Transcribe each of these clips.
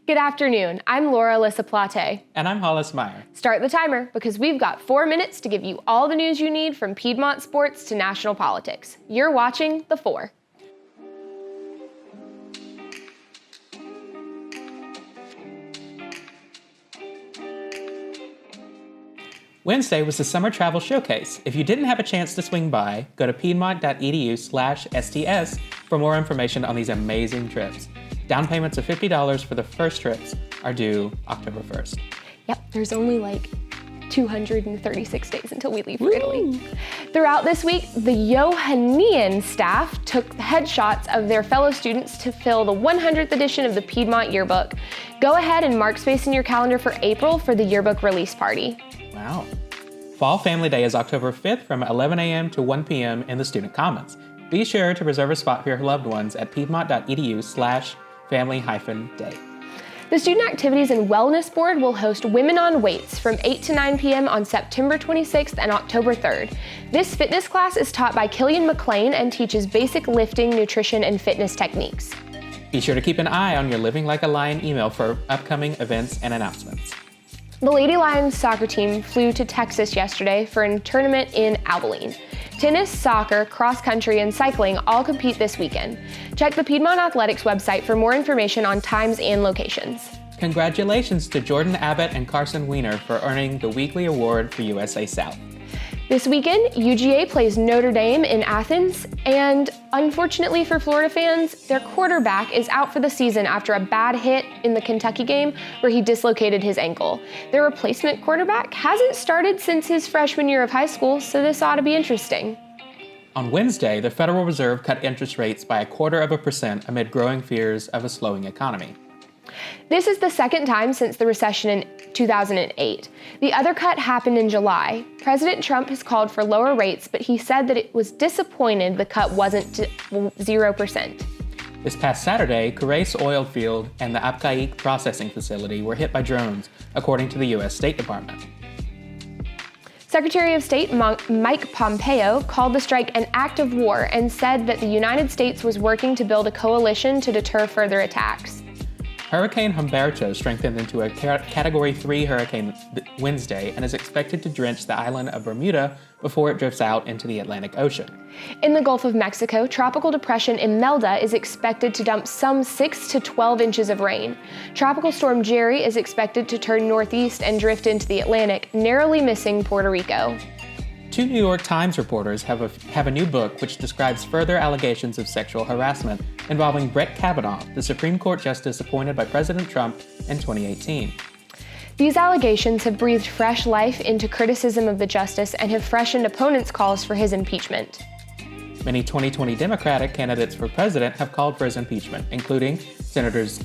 Good afternoon. I'm Laura Alyssa Plate. And I'm Hollis Meyer. Start the timer because we've got 4 minutes to give you all the news you need from Piedmont sports to national politics. You're watching The 4. Wednesday was the Summer Travel Showcase. If you didn't have a chance to swing by, go to piedmont.edu/STS for more information on these amazing trips. Down payments of $50 for the first trips are due October 1st. Yep, there's only like 236 days until we leave for Italy. Throughout this week, the Johannine staff took headshots of their fellow students to fill the 100th edition of the Piedmont Yearbook. Go ahead and mark space in your calendar for April for the yearbook release party. Wow. Fall Family Day is October 5th from 11 a.m. to 1 p.m. in the Student Commons. Be sure to reserve a spot for your loved ones at piedmont.edu/family-day. The Student Activities and Wellness Board will host Women on Weights from 8 to 9 p.m. on September 26th and October 3rd. This fitness class is taught by Killian McLean and teaches basic lifting, nutrition, and fitness techniques. Be sure to keep an eye on your Living Like a Lion email for upcoming events and announcements. The Lady Lions soccer team flew to Texas yesterday for a tournament in Abilene. Tennis, soccer, cross country, and cycling all compete this weekend. Check the Piedmont Athletics website for more information on times and locations. Congratulations to Jordan Abbott and Carson Wiener for earning the weekly award for USA South. This weekend, UGA plays Notre Dame in Athens, and unfortunately for Florida fans, their quarterback is out for the season after a bad hit in the Kentucky game where he dislocated his ankle. Their replacement quarterback hasn't started since his freshman year of high school, so this ought to be interesting. On Wednesday, the Federal Reserve cut interest rates by 0.25% amid growing fears of a slowing economy. This is the second time since the recession in 2008. The other cut happened in July. President Trump has called for lower rates, but he said that it was disappointed the cut wasn't to 0%. This past Saturday, Corrales oil field and the Abqaiq processing facility were hit by drones, according to the U.S. State Department. Secretary of State Mike Pompeo called the strike an act of war and said that the United States was working to build a coalition to deter further attacks. Hurricane Humberto strengthened into a Category 3 hurricane Wednesday and is expected to drench the island of Bermuda before it drifts out into the Atlantic Ocean. In the Gulf of Mexico, Tropical Depression Imelda is expected to dump some 6 to 12 inches of rain. Tropical Storm Jerry is expected to turn northeast and drift into the Atlantic, narrowly missing Puerto Rico. 2 New York Times reporters have a new book which describes further allegations of sexual harassment involving Brett Kavanaugh, the Supreme Court justice appointed by President Trump in 2018. These allegations have breathed fresh life into criticism of the justice and have freshened opponents' calls for his impeachment. Many 2020 Democratic candidates for president have called for his impeachment, including Senators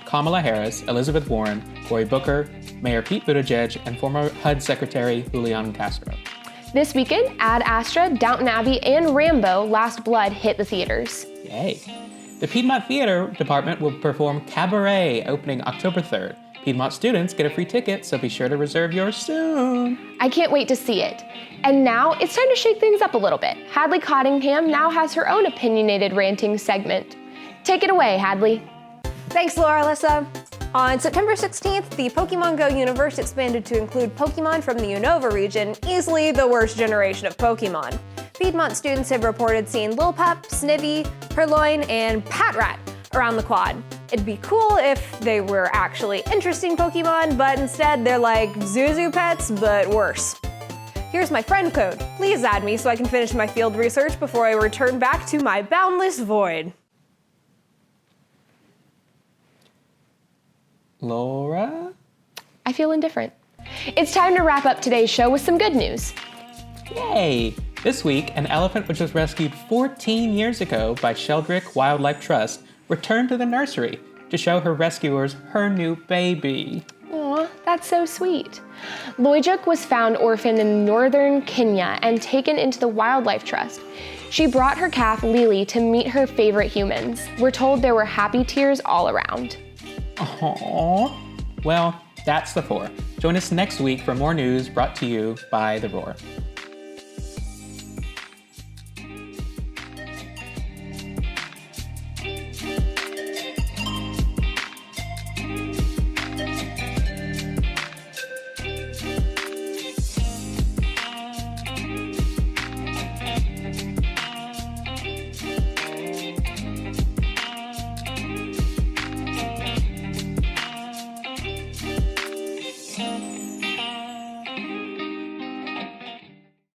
Kamala Harris, Elizabeth Warren, Cory Booker, Mayor Pete Buttigieg, and former HUD Secretary Julian Castro. This weekend, Ad Astra, Downton Abbey, and Rambo: Last Blood hit the theaters. Yay! The Piedmont Theater Department will perform Cabaret opening October 3rd. Piedmont students get a free ticket, so be sure to reserve yours soon. I can't wait to see it. And now, it's time to shake things up a little bit. Hadley Cottingham now has her own opinionated ranting segment. Take it away, Hadley. Thanks, Laura Alyssa. On September 16th, the Pokemon Go universe expanded to include Pokemon from the Unova region, easily the worst generation of Pokemon. Piedmont students have reported seeing Lilpup, Snivy, Purloin, and Patrat around the quad. It'd be cool if they were actually interesting Pokemon, but instead they're like Zuzu pets, but worse. Here's my friend code. Please add me so I can finish my field research before I return back to my boundless void. Laura? I feel indifferent. It's time to wrap up today's show with some good news. Yay! This week, an elephant which was rescued 14 years ago by Sheldrick Wildlife Trust returned to the nursery to show her rescuers her new baby. Aw, that's so sweet. Loijuk was found orphaned in northern Kenya and taken into the Wildlife Trust. She brought her calf Lily to meet her favorite humans. We're told there were happy tears all around. Aww. Well, that's The 4. Join us next week for more news brought to you by The Roar.